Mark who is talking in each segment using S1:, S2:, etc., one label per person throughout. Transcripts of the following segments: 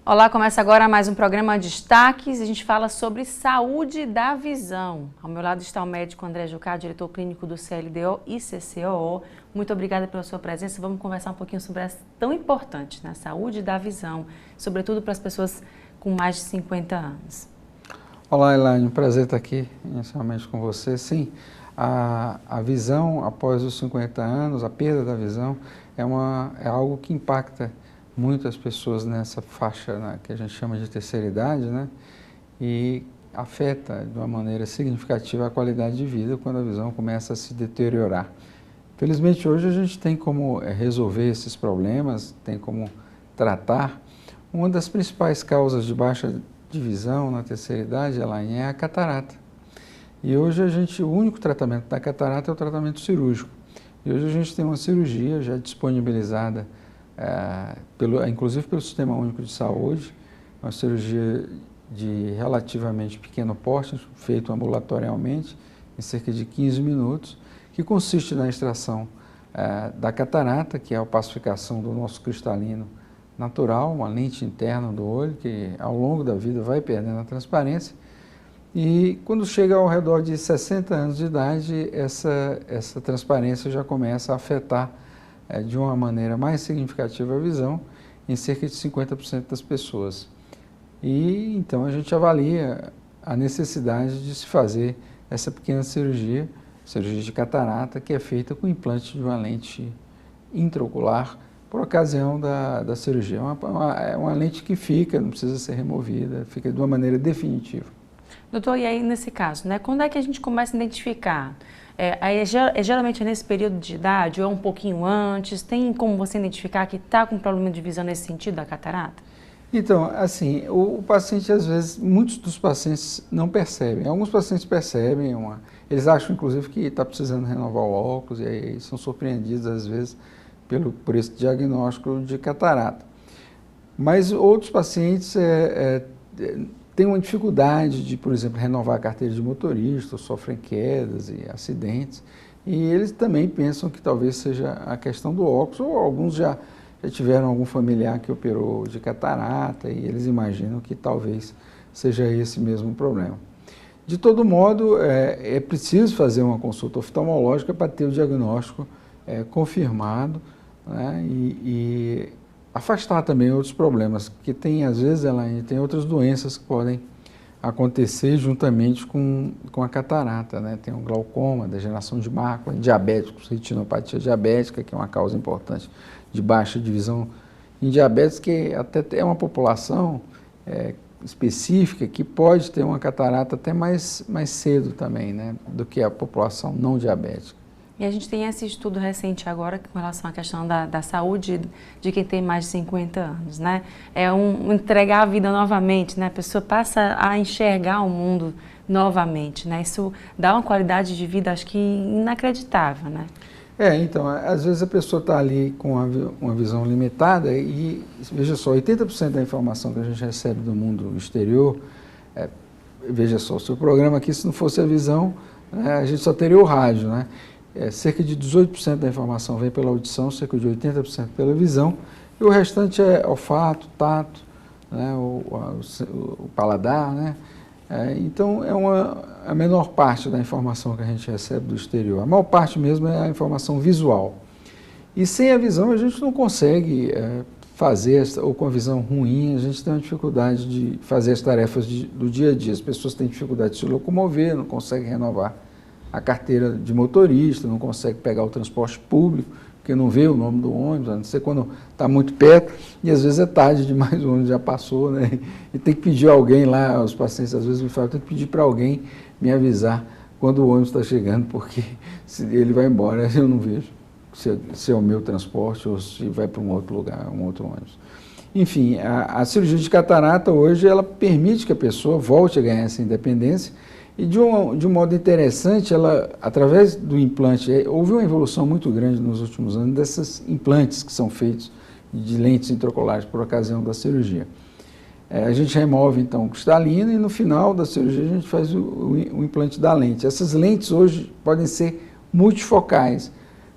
S1: Olá, começa agora mais um programa Destaques. A gente fala sobre saúde da visão. Ao meu lado está o médico André Jucá, diretor clínico do CLDO e CCOO. Muito obrigada pela sua presença. Vamos conversar um pouquinho sobre essa tão importante, né? Saúde da visão, sobretudo para as pessoas com mais de 50 anos.
S2: Olá, Elaine, um prazer estar aqui inicialmente com você. Sim, a visão após os 50 anos, a perda da visão, é algo que impacta muito as pessoas nessa faixa, né, que a gente chama de terceira idade, né, e afeta de uma maneira significativa a qualidade de vida quando a visão começa a se deteriorar. Felizmente hoje a gente tem como resolver esses problemas, tem como tratar. Uma das principais causas de baixa de visão na terceira idade, Elaine, é a catarata. E hoje o único tratamento da catarata é o tratamento cirúrgico. E hoje a gente tem uma cirurgia já disponibilizada inclusive pelo Sistema Único de Saúde, uma cirurgia de relativamente pequeno porte, feita ambulatorialmente, em cerca de 15 minutos, que consiste na extração da catarata, que é a opacificação do nosso cristalino natural, uma lente interna do olho, que ao longo da vida vai perdendo a transparência, e quando chega ao redor de 60 anos de idade, essa transparência já começa a afetar de uma maneira mais significativa a visão em cerca de 50% das pessoas. E então a gente avalia a necessidade de se fazer essa pequena cirurgia de catarata, que é feita com implante de uma lente intraocular por ocasião da cirurgia. É uma lente que fica, não precisa ser removida, fica de uma maneira definitiva.
S1: Doutor, e aí nesse caso, né, quando é que a gente começa a identificar? Geralmente é nesse período de idade ou é um pouquinho antes? Tem como você identificar que está com problema de visão nesse sentido da catarata?
S2: Então, assim, o paciente, às vezes, muitos dos pacientes não percebem. Alguns pacientes percebem, eles acham, inclusive, que está precisando renovar o óculos e aí são surpreendidos, às vezes, por esse diagnóstico de catarata. Mas outros pacientes têm uma dificuldade de, por exemplo, renovar a carteira de motorista, sofrem quedas e acidentes, e eles também pensam que talvez seja a questão do óculos, ou alguns já tiveram algum familiar que operou de catarata, e eles imaginam que talvez seja esse mesmo problema. De todo modo, é preciso fazer uma consulta oftalmológica para ter o diagnóstico confirmado, né, e afastar também outros problemas, porque tem, às vezes, tem outras doenças que podem acontecer juntamente com a catarata, né? Tem o glaucoma, degeneração de mácula, diabéticos, retinopatia diabética, que é uma causa importante de baixa de visão em diabetes, que até é uma população específica que pode ter uma catarata até mais cedo também, né? Do que a população não diabética.
S1: E a gente tem esse estudo recente agora com relação à questão da saúde de quem tem mais de 50 anos, né? É entregar a vida novamente, né? A pessoa passa a enxergar o mundo novamente, né? Isso dá uma qualidade de vida, acho que inacreditável, né?
S2: Então, às vezes a pessoa está ali com uma visão limitada e, veja só, 80% da informação que a gente recebe do mundo exterior, veja só, o seu programa aqui, se não fosse a visão, a gente só teria o rádio, né? Cerca de 18% da informação vem pela audição, cerca de 80% pela visão, e o restante é olfato, tato, né, o paladar, né? Então, a menor parte da informação que a gente recebe do exterior. A maior parte mesmo é a informação visual. E sem a visão a gente não consegue fazer, ou com a visão ruim, a gente tem uma dificuldade de fazer as tarefas do dia a dia. As pessoas têm dificuldade de se locomover, não conseguem renovar a carteira de motorista, não consegue pegar o transporte público, porque não vê o nome do ônibus, a não ser quando está muito perto, e às vezes é tarde demais, o ônibus já passou, né? E tem que pedir a alguém lá, os pacientes às vezes me falam, tem que pedir para alguém me avisar quando o ônibus está chegando, porque se ele vai embora, eu não vejo se é o meu transporte ou se vai para um outro lugar, um outro ônibus. Enfim, a cirurgia de catarata hoje, ela permite que a pessoa volte a ganhar essa independência. E de um modo interessante, através do implante, houve uma evolução muito grande nos últimos anos desses implantes que são feitos de lentes intraoculares por ocasião da cirurgia. A gente remove então o cristalino e no final da cirurgia a gente faz o implante da lente. Essas lentes hoje podem ser multifocais,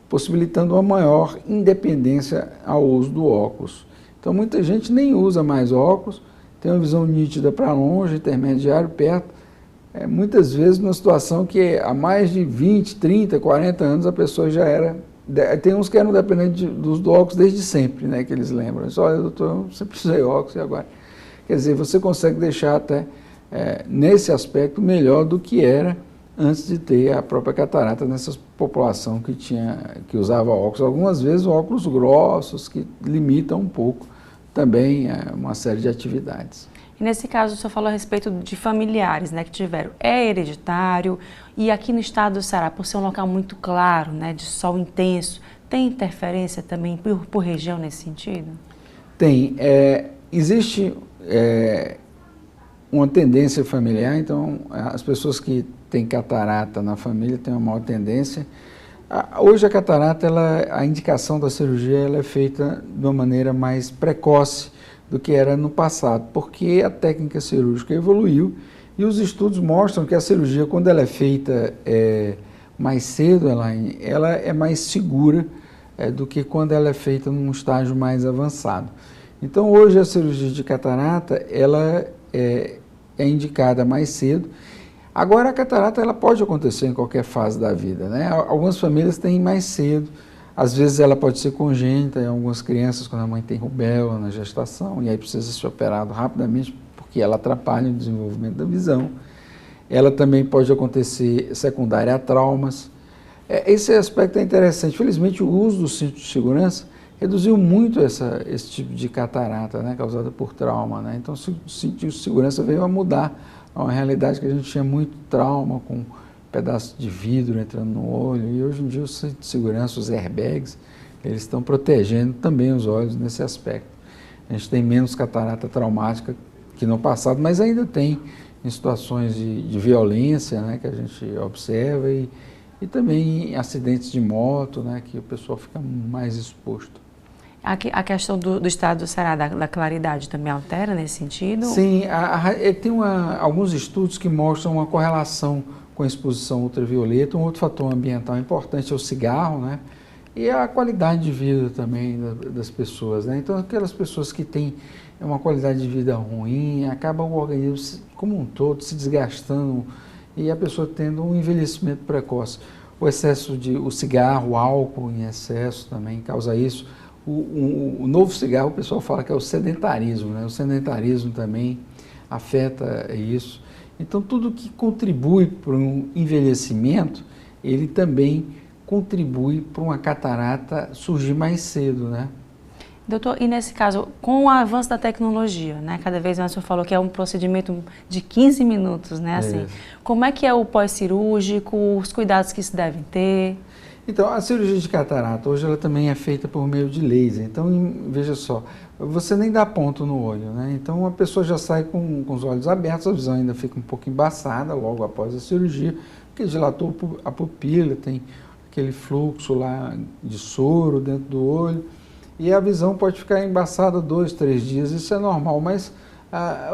S2: possibilitando uma maior independência ao uso do óculos. Então muita gente nem usa mais óculos, tem uma visão nítida para longe, intermediário, perto, muitas vezes numa situação que há mais de 20, 30, 40 anos a pessoa já era... Tem uns que eram dependentes do óculos desde sempre, né, que eles lembram. Eles, olha, doutor, eu sempre usei óculos e agora... Quer dizer, você consegue deixar até, nesse aspecto, melhor do que era antes de ter a própria catarata nessa população que usava óculos. Algumas vezes óculos grossos, que limitam um pouco também uma série de atividades.
S1: E nesse caso, o senhor falou a respeito de familiares, né, que tiveram. É hereditário? E aqui no estado do Ceará, por ser um local muito claro, né, de sol intenso, tem interferência também por região nesse sentido? Tem.
S2: Existe uma tendência familiar, então as pessoas que têm catarata na família têm uma maior tendência. Hoje a catarata, a indicação da cirurgia ela é feita de uma maneira mais precoce do que era no passado, porque a técnica cirúrgica evoluiu e os estudos mostram que a cirurgia, quando ela é feita mais cedo, ela é mais segura do que quando ela é feita num estágio mais avançado. Então hoje a cirurgia de catarata ela é indicada mais cedo. Agora a catarata ela pode acontecer em qualquer fase da vida, né? Algumas famílias têm mais cedo, às vezes ela pode ser congênita em algumas crianças quando a mãe tem rubéola na gestação e aí precisa ser operado rapidamente porque ela atrapalha o desenvolvimento da visão. Ela também pode acontecer secundária a traumas. Esse aspecto é interessante. Felizmente o uso do cinto de segurança reduziu muito esse tipo de catarata, né, causada por trauma, né? Então o cinto de segurança veio a mudar uma realidade que a gente tinha muito trauma com pedaços de vidro entrando no olho e hoje em dia o cinto de segurança, os airbags, eles estão protegendo também os olhos nesse aspecto. A gente tem menos catarata traumática que no passado, mas ainda tem em situações de violência, né, que a gente observa e também em acidentes de moto, né, que o pessoal fica mais exposto.
S1: A questão do estado do Ceará, da claridade, também altera nesse sentido?
S2: Sim, tem alguns estudos que mostram uma correlação com a exposição ultravioleta. Um outro fator ambiental importante é o cigarro, né? E a qualidade de vida também das pessoas, né? Então, aquelas pessoas que têm uma qualidade de vida ruim, acaba o organismo como um todo se desgastando e a pessoa tendo um envelhecimento precoce. O cigarro, o álcool em excesso também causa isso. O novo cigarro, o pessoal fala que é o sedentarismo, né? O sedentarismo também afeta isso. Então, tudo que contribui para um envelhecimento, ele também contribui para uma catarata surgir mais cedo, né?
S1: Doutor, e nesse caso, com o avanço da tecnologia, né? Cada vez mais o senhor falou que é um procedimento de 15 minutos, né? Assim, como é que é o pós-cirúrgico, os cuidados que se devem ter?
S2: Então, a cirurgia de catarata, hoje ela também é feita por meio de laser. Então, veja só, você nem dá ponto no olho, né? Então, a pessoa já sai com os olhos abertos, a visão ainda fica um pouco embaçada logo após a cirurgia, porque dilatou a pupila, tem aquele fluxo lá de soro dentro do olho, e a visão pode ficar embaçada 2, 3 dias, isso é normal, mas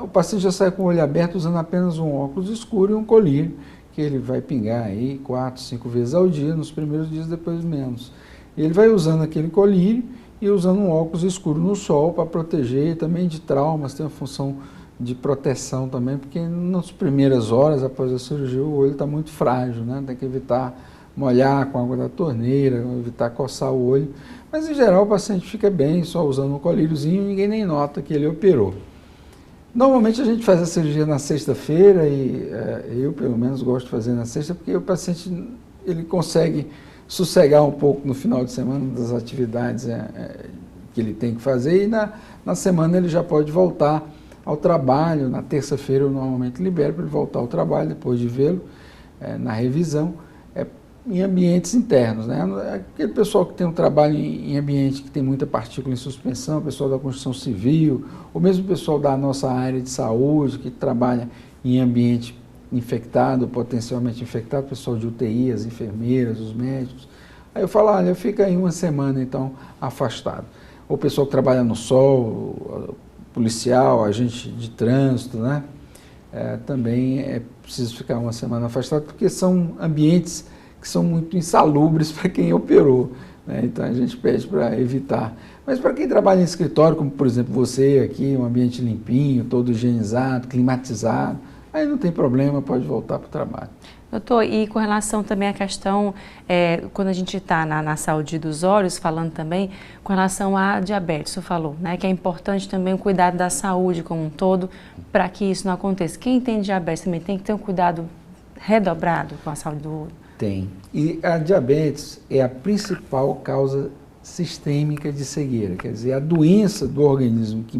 S2: o paciente já sai com o olho aberto usando apenas um óculos escuro e um colírio, que ele vai pingar aí 4, 5 vezes ao dia, nos primeiros dias, depois menos. E ele vai usando aquele colírio e usando um óculos escuro no sol para proteger também de traumas, tem uma função de proteção também, porque nas primeiras horas após a cirurgia o olho está muito frágil, né? Tem que evitar molhar com a água da torneira, evitar coçar o olho, mas em geral o paciente fica bem só usando um colíriozinho e ninguém nem nota que ele operou. Normalmente a gente faz a cirurgia na sexta-feira e eu pelo menos gosto de fazer na sexta porque o paciente ele consegue sossegar um pouco no final de semana das atividades que ele tem que fazer e na semana ele já pode voltar ao trabalho. Na terça-feira eu normalmente libero para ele voltar ao trabalho depois de vê-lo na revisão em ambientes internos, né? Aquele pessoal que tem um trabalho em ambiente que tem muita partícula em suspensão, o pessoal da construção civil, ou mesmo o pessoal da nossa área de saúde que trabalha em ambiente infectado, potencialmente infectado, o pessoal de UTI, as enfermeiras, os médicos. Aí eu falo, olha, fica aí uma semana então afastado. Ou o pessoal que trabalha no sol, policial, agente de trânsito, né? Também é preciso ficar uma semana afastado porque são ambientes que que são muito insalubres para quem operou, né? Então a gente pede para evitar. Mas para quem trabalha em escritório, como por exemplo você aqui, um ambiente limpinho, todo higienizado, climatizado, aí não tem problema, pode voltar para o trabalho.
S1: Doutor, e com relação também à questão, quando a gente está na saúde dos olhos, falando também com relação à diabetes, você falou, né, que é importante também o cuidado da saúde como um todo, para que isso não aconteça. Quem tem diabetes também tem que ter um cuidado redobrado com a saúde do olho?
S2: Tem. E a diabetes é a principal causa sistêmica de cegueira, quer dizer, a doença do organismo que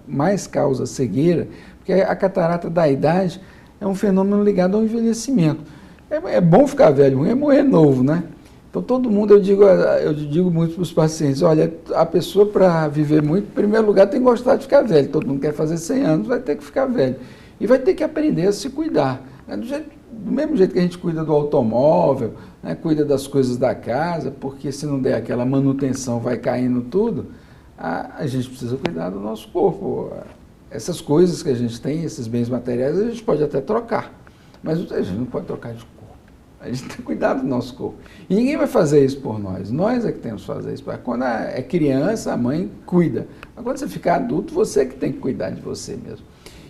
S2: mais causa cegueira, porque a catarata da idade é um fenômeno ligado ao envelhecimento. É bom ficar velho, ruim é morrer novo, né? Então todo mundo, eu digo muito para os pacientes, olha, a pessoa para viver muito, em primeiro lugar tem que gostar de ficar velho, todo mundo quer fazer 100 anos, vai ter que ficar velho. E vai ter que aprender a se cuidar, né? Do mesmo jeito que a gente cuida do automóvel, né? Cuida das coisas da casa, porque se não der aquela manutenção vai caindo tudo, a gente precisa cuidar do nosso corpo. Essas coisas que a gente tem, esses bens materiais, a gente pode até trocar, mas a gente não pode trocar de corpo. A gente tem que cuidar do nosso corpo. E ninguém vai fazer isso por nós. Nós é que temos que fazer isso. Quando é criança, a mãe cuida. Mas quando você ficar adulto, você é que tem que cuidar de você mesmo.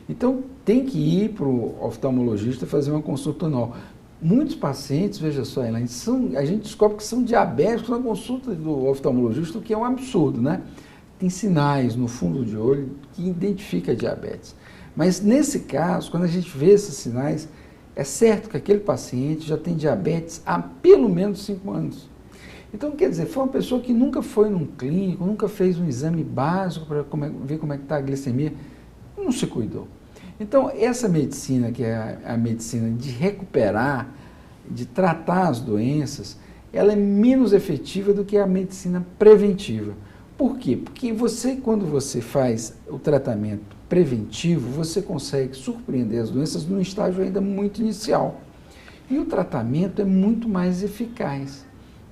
S2: Então, tem que ir para o oftalmologista fazer uma consulta anual. Muitos pacientes, veja só, Elaine, a gente descobre que são diabéticos na consulta do oftalmologista, o que é um absurdo, né? Tem sinais no fundo de olho que identifica a diabetes. Mas nesse caso, quando a gente vê esses sinais, é certo que aquele paciente já tem diabetes há pelo menos 5 anos. Então, quer dizer, foi uma pessoa que nunca foi num clínico, nunca fez um exame básico para ver como é que está a glicemia, não se cuidou. Então, essa medicina, que é a medicina de recuperar, de tratar as doenças, ela é menos efetiva do que a medicina preventiva. Por quê? Porque quando você faz o tratamento preventivo, você consegue surpreender as doenças num estágio ainda muito inicial. E o tratamento é muito mais eficaz,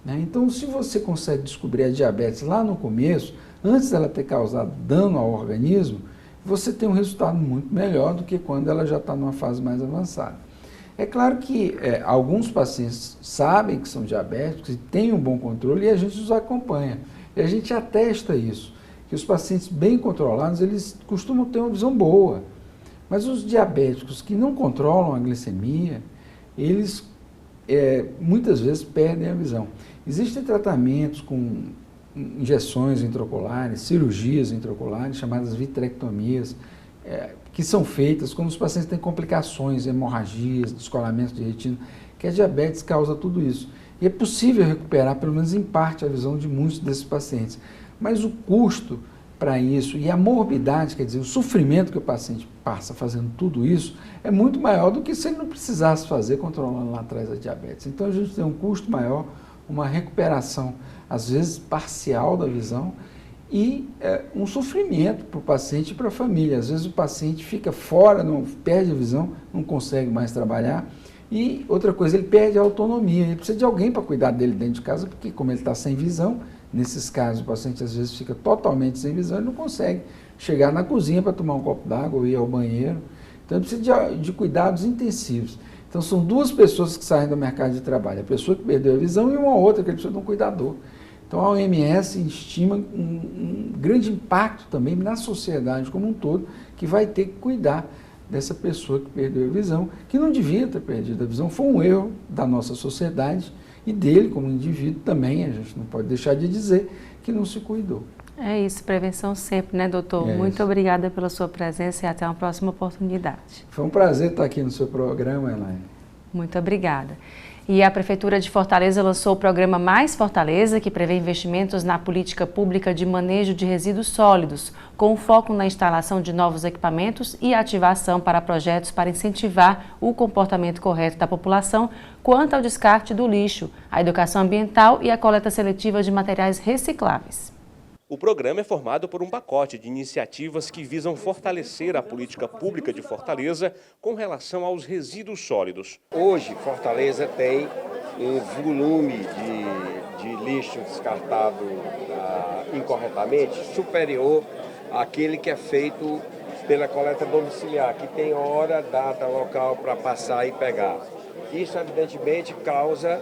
S2: né? Então, se você consegue descobrir a diabetes lá no começo, antes dela ter causado dano ao organismo, você tem um resultado muito melhor do que quando ela já está numa fase mais avançada. É claro que alguns pacientes sabem que são diabéticos e têm um bom controle e a gente os acompanha. E a gente atesta isso, que os pacientes bem controlados, eles costumam ter uma visão boa. Mas os diabéticos que não controlam a glicemia, eles muitas vezes perdem a visão. Existem tratamentos com injeções intraoculares, cirurgias intraoculares, chamadas vitrectomias, que são feitas quando os pacientes têm complicações, hemorragias, descolamento de retina, que a diabetes causa tudo isso. E é possível recuperar, pelo menos em parte, a visão de muitos desses pacientes. Mas o custo para isso e a morbidade, quer dizer, o sofrimento que o paciente passa fazendo tudo isso, é muito maior do que se ele não precisasse fazer controlando lá atrás a diabetes. Então a gente tem um custo maior, uma recuperação, às vezes parcial da visão, e um sofrimento para o paciente e para a família. Às vezes o paciente fica fora, perde a visão, não consegue mais trabalhar. E outra coisa, ele perde a autonomia, ele precisa de alguém para cuidar dele dentro de casa, porque como ele está sem visão, nesses casos o paciente às vezes fica totalmente sem visão e não consegue chegar na cozinha para tomar um copo d'água ou ir ao banheiro. Então ele precisa de cuidados intensivos. Então são duas pessoas que saem do mercado de trabalho, a pessoa que perdeu a visão e uma outra que ele precisa de um cuidador. Então a OMS estima um grande impacto também na sociedade como um todo, que vai ter que cuidar dessa pessoa que perdeu a visão, que não devia ter perdido a visão, foi um erro da nossa sociedade e dele como indivíduo também, a gente não pode deixar de dizer que não se cuidou.
S1: É isso, prevenção sempre, né, doutor? Muito obrigada pela sua presença e até uma próxima oportunidade.
S2: Foi um prazer estar aqui no seu programa, Elaine.
S1: Muito obrigada. E a Prefeitura de Fortaleza lançou o programa Mais Fortaleza, que prevê investimentos na política pública de manejo de resíduos sólidos, com foco na instalação de novos equipamentos e ativação para projetos para incentivar o comportamento correto da população quanto ao descarte do lixo, a educação ambiental e a coleta seletiva de materiais recicláveis.
S3: O programa é formado por um pacote de iniciativas que visam fortalecer a política pública de Fortaleza com relação aos resíduos sólidos.
S4: Hoje, Fortaleza tem um volume de lixo descartado incorretamente superior àquele que é feito pela coleta domiciliar, que tem hora, data, local para passar e pegar. Isso, evidentemente, causa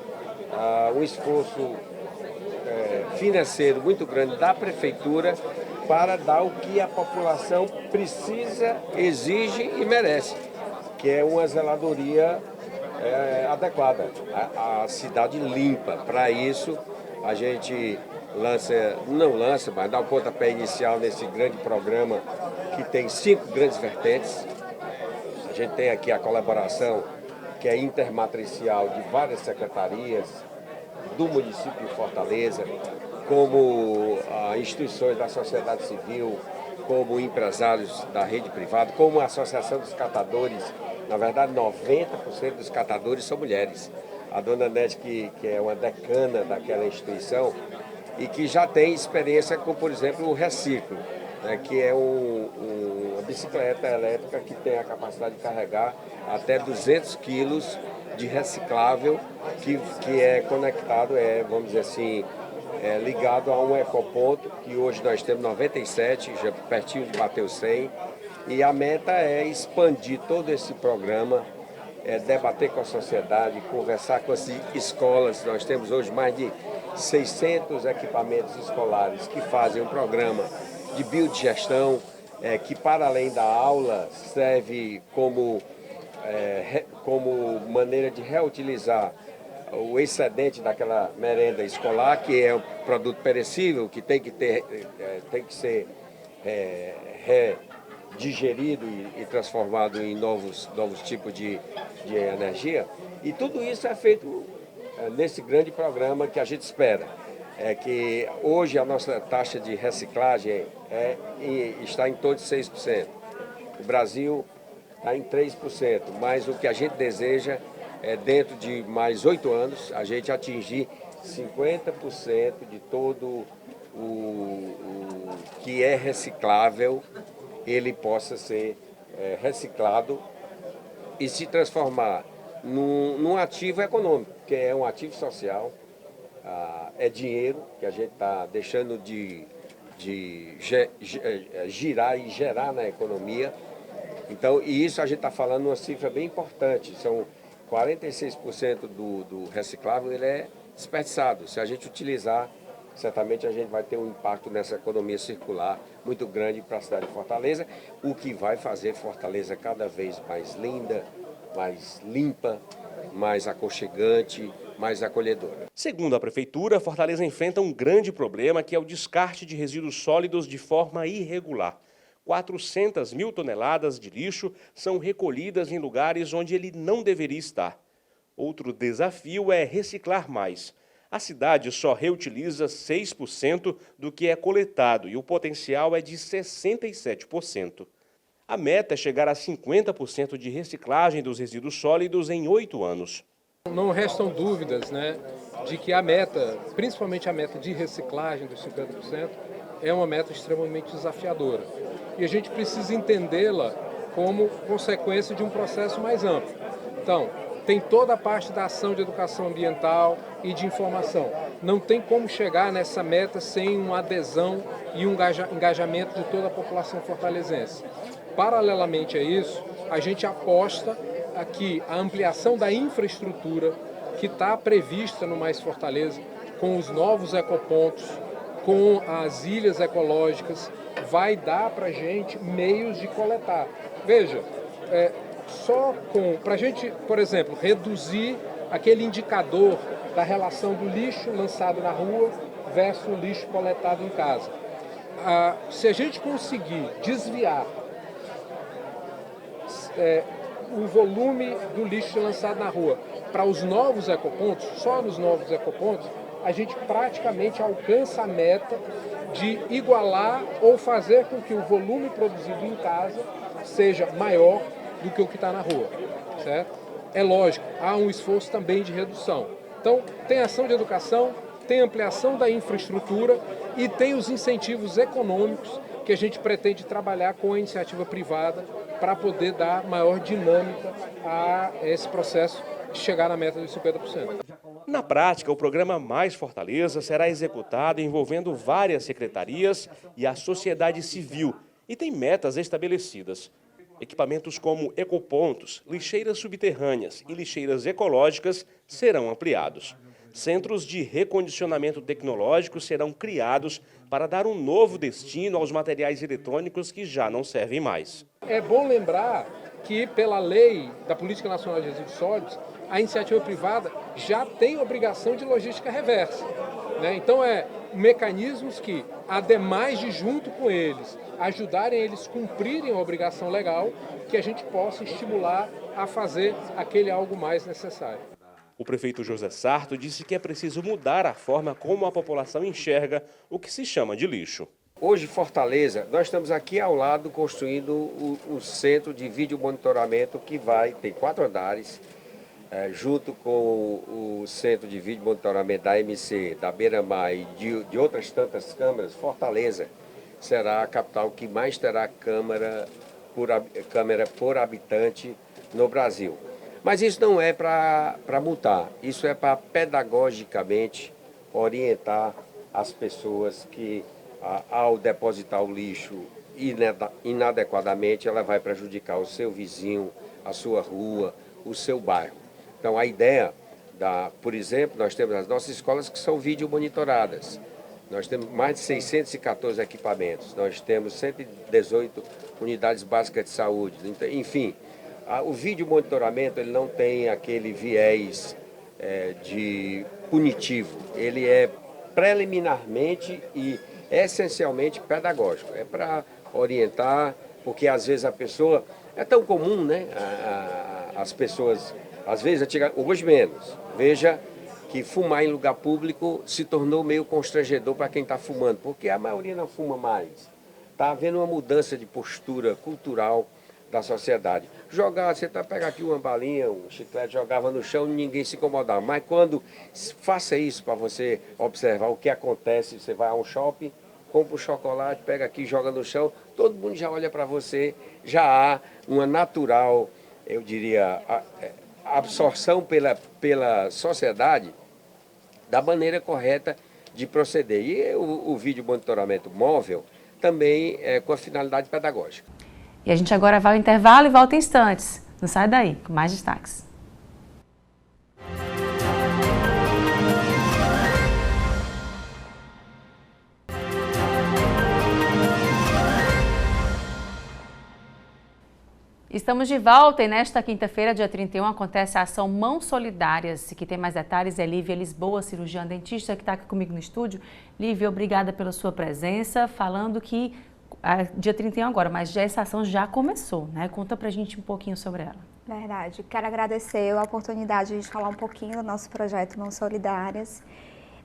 S4: um esforço financeiro muito grande da prefeitura para dar o que a população precisa, exige e merece, que é uma zeladoria adequada, a cidade limpa. Para isso, a gente mas dá o pontapé inicial nesse grande programa que tem 5 grandes vertentes. A gente tem aqui a colaboração que é intermatricial de várias secretarias do município de Fortaleza, como instituições da sociedade civil, como empresários da rede privada, como a Associação dos Catadores. Na verdade, 90% dos catadores são mulheres. A dona Nete, que é uma decana daquela instituição e que já tem experiência com, por exemplo, o reciclo, né, que é uma bicicleta elétrica que tem a capacidade de carregar até 200 quilos de reciclável, que é conectado, vamos dizer assim, ligado a um ecoponto, que hoje nós temos 97, já pertinho de bater os 100, e a meta é expandir todo esse programa, debater com a sociedade, conversar com as escolas. Nós temos hoje mais de 600 equipamentos escolares que fazem um programa de biodigestão, que para além da aula serve como maneira de reutilizar o excedente daquela merenda escolar, que é um produto perecível, que tem que ser digerido e transformado em novos tipos de energia. E tudo isso é feito nesse grande programa que a gente espera. Que hoje a nossa taxa de reciclagem está em torno de 6%. O Brasil está em 3%, mas o que a gente deseja é, dentro de mais 8 anos, a gente atingir 50% de todo o que é reciclável, ele possa ser reciclado e se transformar num ativo econômico, que é um ativo social, é dinheiro que a gente está deixando de girar e gerar na economia. Então, e isso a gente está falando uma cifra bem importante, são 46% do reciclável ele é desperdiçado. Se a gente utilizar, certamente a gente vai ter um impacto nessa economia circular muito grande para a cidade de Fortaleza, o que vai fazer Fortaleza cada vez mais linda, mais limpa, mais aconchegante, mais acolhedora.
S3: Segundo a Prefeitura, Fortaleza enfrenta um grande problema, que é o descarte de resíduos sólidos de forma irregular. 400 mil toneladas de lixo são recolhidas em lugares onde ele não deveria estar. Outro desafio é reciclar mais. A cidade só reutiliza 6% do que é coletado e o potencial é de 67%. A meta é chegar a 50% de reciclagem dos resíduos sólidos em 8 anos.
S5: Não restam dúvidas, de que a meta, principalmente a meta de reciclagem dos 50%, é uma meta extremamente desafiadora. E a gente precisa entendê-la como consequência de um processo mais amplo. Então, tem toda a parte da ação de educação ambiental e de informação. Não tem como chegar nessa meta sem uma adesão e um engajamento de toda a população fortalezense. Paralelamente a isso, a gente aposta aqui a ampliação da infraestrutura que está prevista no Mais Fortaleza, com os novos ecopontos, com as ilhas ecológicas, vai dar para a gente meios de coletar. Veja, para a gente, por exemplo, reduzir aquele indicador da relação do lixo lançado na rua versus o lixo coletado em casa. Se a gente conseguir desviar o volume do lixo lançado na rua para os novos ecopontos, só nos novos ecopontos, a gente praticamente alcança a meta de igualar ou fazer com que o volume produzido em casa seja maior do que o que está na rua, certo? É lógico, há um esforço também de redução. Então, tem ação de educação, tem ampliação da infraestrutura e tem os incentivos econômicos que a gente pretende trabalhar com a iniciativa privada para poder dar maior dinâmica a esse processo de chegar na meta dos 50%.
S3: Na prática, o programa Mais Fortaleza será executado envolvendo várias secretarias e a sociedade civil e tem metas estabelecidas. Equipamentos como ecopontos, lixeiras subterrâneas e lixeiras ecológicas serão ampliados. centros de recondicionamento tecnológico serão criados para dar um novo destino aos materiais eletrônicos que já não servem mais.
S5: É bom lembrar que, pela lei da Política Nacional de Resíduos Sólidos, a iniciativa privada já tem obrigação de logística reversa, né? Então, mecanismos que, ademais de, junto com eles, ajudarem eles a cumprirem a obrigação legal, que a gente possa estimular a fazer aquele algo mais necessário.
S3: O prefeito José Sarto disse que é preciso mudar a forma como a população enxerga o que se chama de lixo.
S4: Hoje, Fortaleza, nós estamos aqui ao lado construindo o centro de vídeo monitoramento que tem 4 andares, junto com o centro de vídeo monitoramento da MC, da Beira-Mar e de outras tantas câmaras. Fortaleza será a capital que mais terá câmera por habitante no Brasil. Mas isso não é para multar, isso é para pedagogicamente orientar as pessoas que, ao depositar o lixo inadequadamente, ela vai prejudicar o seu vizinho, a sua rua, o seu bairro. Então, a ideia, por exemplo, nós temos as nossas escolas que são vídeo monitoradas. Nós temos mais de 614 equipamentos, nós temos 118 unidades básicas de saúde, enfim. O vídeo monitoramento ele não tem aquele viés de punitivo, ele é preliminarmente e essencialmente pedagógico. É para orientar, porque às vezes a pessoa, é tão comum, né? As pessoas, às vezes, hoje menos, veja que fumar em lugar público se tornou meio constrangedor para quem está fumando, porque a maioria não fuma mais. Está havendo uma mudança de postura cultural da sociedade. Você pega aqui uma balinha, um chiclete, jogava no chão e ninguém se incomodava. Mas quando faça isso para você observar o que acontece, você vai a um shopping, compra um chocolate, pega aqui, joga no chão, todo mundo já olha para você, já há uma natural, eu diria, absorção pela sociedade da maneira correta de proceder. E o vídeo monitoramento móvel também é com a finalidade pedagógica.
S1: E a gente agora vai ao intervalo e volta em instantes. Não sai daí, com mais destaques. Estamos de volta e nesta quinta-feira, dia 31, acontece a ação Mãos Solidárias. E quem tem mais detalhes é Lívia Lisboa, cirurgiã dentista, que está aqui comigo no estúdio. Lívia, obrigada pela sua presença, falando que dia 31 agora, mas já essa ação já começou, né? Conta pra gente um pouquinho sobre ela.
S6: Verdade. Quero agradecer a oportunidade de a gente falar um pouquinho do nosso projeto Mãos Solidárias.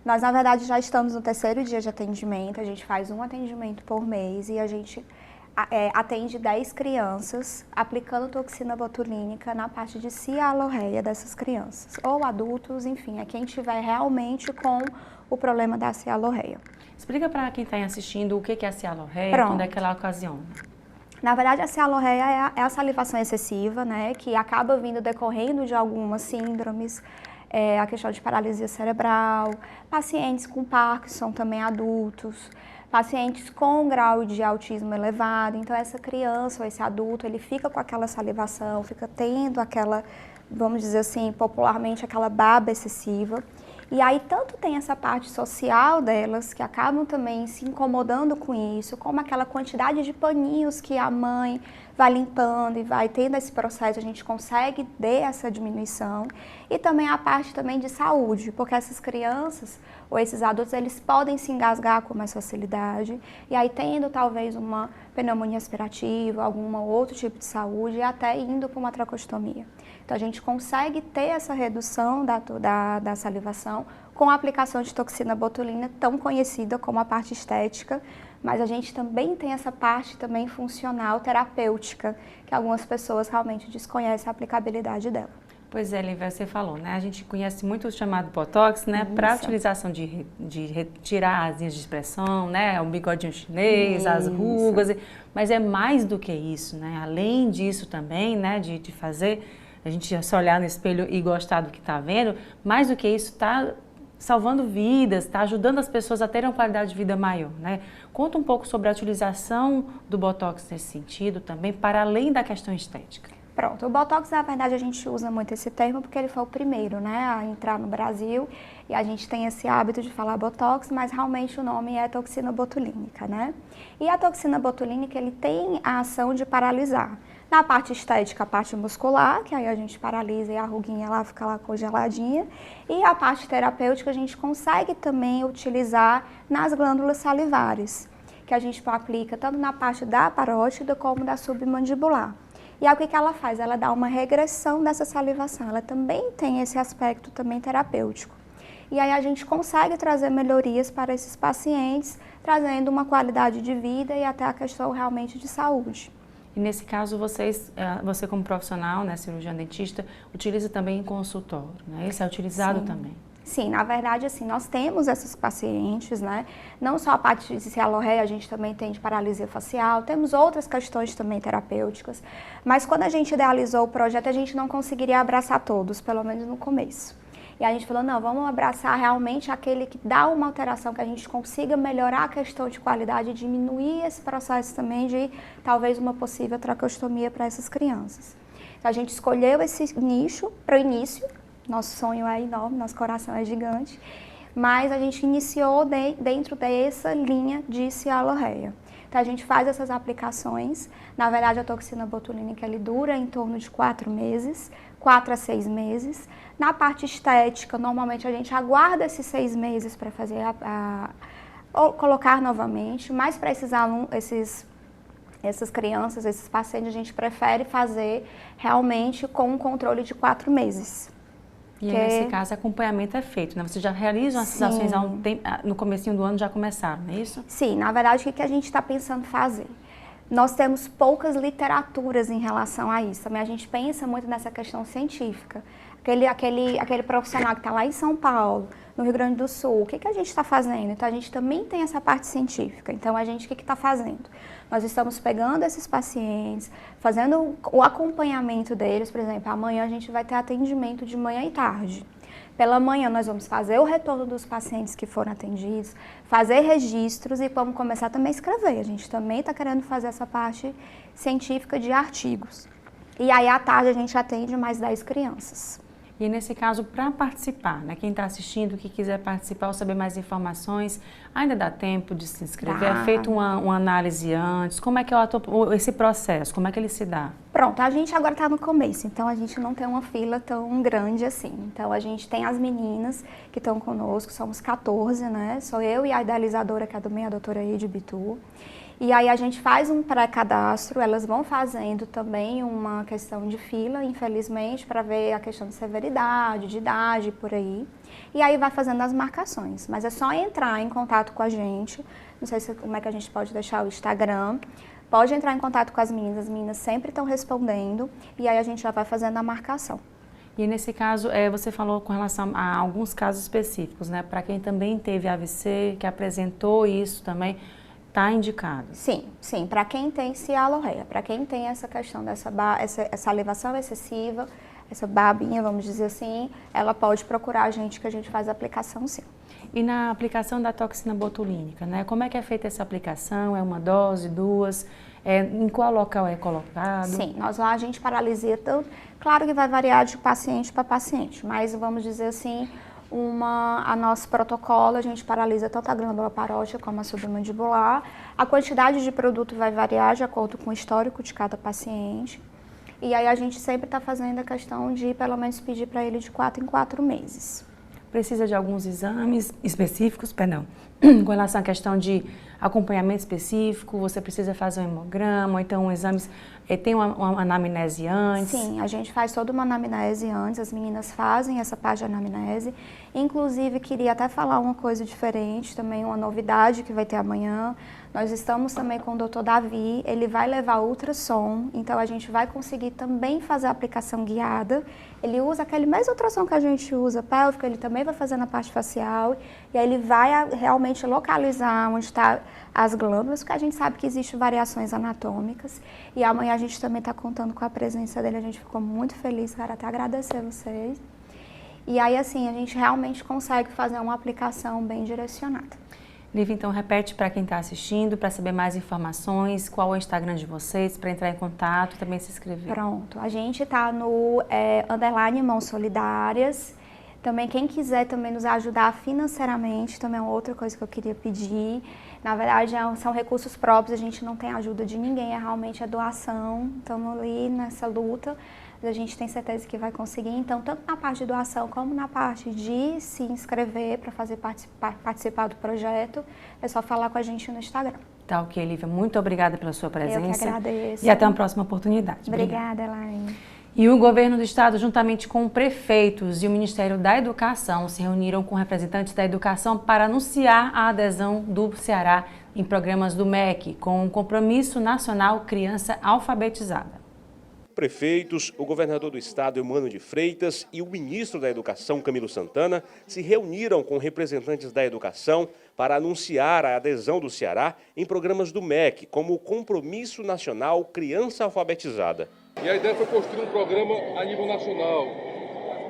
S6: Nós, na verdade, já estamos no 3º dia de atendimento, a gente faz um atendimento por mês e a gente atende 10 crianças aplicando toxina botulínica na parte de cialorreia dessas crianças, ou adultos, enfim, é quem tiver realmente com o problema da cialorreia.
S1: Explica para quem está assistindo o que é a cialorreia, quando é que ela ocasiona.
S6: Na verdade, a cialorreia é a salivação excessiva, né, que acaba vindo decorrendo de algumas síndromes, a questão de paralisia cerebral, pacientes com Parkinson, também adultos, pacientes com grau de autismo elevado. Então, essa criança ou esse adulto, ele fica com aquela salivação, fica tendo aquela, vamos dizer assim, popularmente, aquela baba excessiva. E aí, tanto tem essa parte social delas, que acabam também se incomodando com isso, como aquela quantidade de paninhos que a mãe vai limpando e vai tendo esse processo, a gente consegue ter essa diminuição. E também a parte também de saúde, porque essas crianças ou esses adultos, eles podem se engasgar com mais facilidade, e aí tendo talvez uma pneumonia aspirativa, algum outro tipo de saúde, e até indo para uma tracostomia. Então, a gente consegue ter essa redução da salivação com a aplicação de toxina botulina, tão conhecida como a parte estética, mas a gente também tem essa parte também funcional, terapêutica, que algumas pessoas realmente desconhecem a aplicabilidade dela.
S1: Pois é, Lívia, você falou, né? A gente conhece muito o chamado Botox, né? Para a utilização de retirar as linhas de expressão, né? O bigodinho chinês, as rugas, mas é mais do que isso, né? Além disso também, né? De fazer a gente se olhar no espelho e gostar do que está vendo, mais do que isso, está salvando vidas, está ajudando as pessoas a terem uma qualidade de vida maior, né? Conta um pouco sobre a utilização do Botox nesse sentido também, para além da questão estética.
S6: Pronto, o Botox, na verdade, a gente usa muito esse termo porque ele foi o primeiro, né, a entrar no Brasil, e a gente tem esse hábito de falar Botox, mas realmente o nome é toxina botulínica, né? E a toxina botulínica, ele tem a ação de paralisar. Na parte estética, a parte muscular, que aí a gente paralisa e a ruguinha lá fica lá congeladinha, e a parte terapêutica a gente consegue também utilizar nas glândulas salivares, que a gente aplica tanto na parte da parótida como da submandibular. E aí o que ela faz? Ela dá uma regressão dessa salivação, ela também tem esse aspecto também terapêutico. E aí a gente consegue trazer melhorias para esses pacientes, trazendo uma qualidade de vida e até a questão realmente de saúde.
S1: E nesse caso, você como profissional, né, cirurgião dentista, utiliza também em consultório, né? Isso é utilizado também?
S6: Sim, na verdade, assim, nós temos esses pacientes, né? Não só a parte de cialorreia, a gente também tem de paralisia facial, temos outras questões também terapêuticas, mas quando a gente idealizou o projeto, a gente não conseguiria abraçar todos, pelo menos no começo. E a gente falou, não, vamos abraçar realmente aquele que dá uma alteração, que a gente consiga melhorar a questão de qualidade e diminuir esse processo também de talvez uma possível tracostomia para essas crianças. Então, a gente escolheu esse nicho para o início. Nosso sonho é enorme, nosso coração é gigante, mas a gente iniciou dentro dessa linha de cialorreia. Então a gente faz essas aplicações, na verdade a toxina botulínica ele dura em torno de 4 meses, 4 a 6 meses. Na parte estética, normalmente a gente aguarda esses 6 meses para fazer ou colocar novamente, mas para essas crianças, esses pacientes, a gente prefere fazer realmente com um controle de 4 meses.
S1: E aí, nesse caso, acompanhamento é feito, né? Vocês já realizam essas ações no comecinho do ano, já começaram, não é isso?
S6: Sim, na verdade, o que a gente está pensando fazer? Nós temos poucas literaturas em relação a isso, também a gente pensa muito nessa questão científica. Aquele profissional que está lá em São Paulo, no Rio Grande do Sul, o que a gente está fazendo? Então, a gente também tem essa parte científica. Então, a gente, o que está fazendo? Nós estamos pegando esses pacientes, fazendo o acompanhamento deles. Por exemplo, amanhã a gente vai ter atendimento de manhã e tarde. Pela manhã, nós vamos fazer o retorno dos pacientes que foram atendidos, fazer registros e vamos começar também a escrever. A gente também está querendo fazer essa parte científica de artigos. E aí, à tarde, a gente atende mais 10 crianças.
S1: E nesse caso, para participar, né? Quem está assistindo, que quiser participar ou saber mais informações, ainda dá tempo de se inscrever? É feito uma análise antes? Como é que é esse processo? Como é que ele se dá?
S6: Pronto, a gente agora está no começo, então a gente não tem uma fila tão grande assim. Então a gente tem as meninas que estão conosco, somos 14, né? Sou eu e a idealizadora, que é a doutora Ede Bitu. E aí a gente faz um pré-cadastro, elas vão fazendo também uma questão de fila, infelizmente, para ver a questão de severidade, de idade, por aí. E aí vai fazendo as marcações, mas é só entrar em contato com a gente, não sei como é que a gente pode deixar o Instagram, pode entrar em contato com as meninas sempre estão respondendo, e aí a gente já vai fazendo a marcação.
S1: E nesse caso, você falou com relação a alguns casos específicos, né? Para quem também teve AVC, que apresentou isso também, está indicado?
S6: Sim, sim. Para quem tem cialorreia, para quem tem essa questão dessa salivação excessiva, essa babinha, vamos dizer assim, ela pode procurar a gente que a gente faz a aplicação, sim.
S1: E na aplicação da toxina botulínica, né? Como é que é feita essa aplicação? É uma dose, 2? Em qual local é colocado?
S6: Sim, lá a gente paralisia tanto. Claro que vai variar de paciente para paciente, mas vamos dizer assim, a nosso protocolo, a gente paralisa tanto a glândula parótida como a submandibular. A quantidade de produto vai variar de acordo com o histórico de cada paciente. E aí a gente sempre está fazendo a questão de, pelo menos, pedir para ele de 4 em 4 meses.
S1: Precisa de alguns exames específicos, com relação à questão de acompanhamento específico, você precisa fazer um hemograma, ou então tem uma anamnese antes?
S6: Sim, a gente faz toda uma anamnese antes, as meninas fazem essa parte de anamnese. Inclusive, queria até falar uma coisa diferente, também uma novidade que vai ter amanhã. Nós estamos também com o Dr. Davi, ele vai levar ultrassom, então a gente vai conseguir também fazer a aplicação guiada. Ele usa aquele mesmo ultrassom que a gente usa pélvico, ele também vai fazer na parte facial, e aí ele vai realmente localizar onde está as glândulas, porque a gente sabe que existem variações anatômicas. E amanhã a gente também está contando com a presença dele, a gente ficou muito feliz, quero até agradecer a vocês. E aí, assim, a gente realmente consegue fazer uma aplicação bem direcionada.
S1: Lívia, então repete para quem está assistindo, para saber mais informações, qual é o Instagram de vocês, para entrar em contato e também se inscrever.
S6: Pronto, a gente está no _ Mãos Solidárias. Também quem quiser também nos ajudar financeiramente, também é outra coisa que eu queria pedir. Na verdade, são recursos próprios, a gente não tem ajuda de ninguém, é realmente a doação. Estamos ali nessa luta, a gente tem certeza que vai conseguir. Então, tanto na parte de doação como na parte de se inscrever para fazer participar do projeto, é só falar com a gente no Instagram.
S1: Tá ok, Lívia. Muito obrigada pela sua presença.
S6: Eu que agradeço.
S1: E até uma próxima oportunidade.
S6: Obrigada, Elaine.
S1: E o governo do estado, juntamente com prefeitos e o Ministério da Educação, se reuniram com representantes da educação para anunciar a adesão do Ceará em programas do MEC, com o Compromisso Nacional Criança Alfabetizada.
S3: Prefeitos, o governador do estado, Eumano de Freitas, e o ministro da Educação, Camilo Santana, se reuniram com representantes da educação para anunciar a adesão do Ceará em programas do MEC, como o Compromisso Nacional Criança Alfabetizada.
S5: E a ideia foi construir um programa a nível nacional,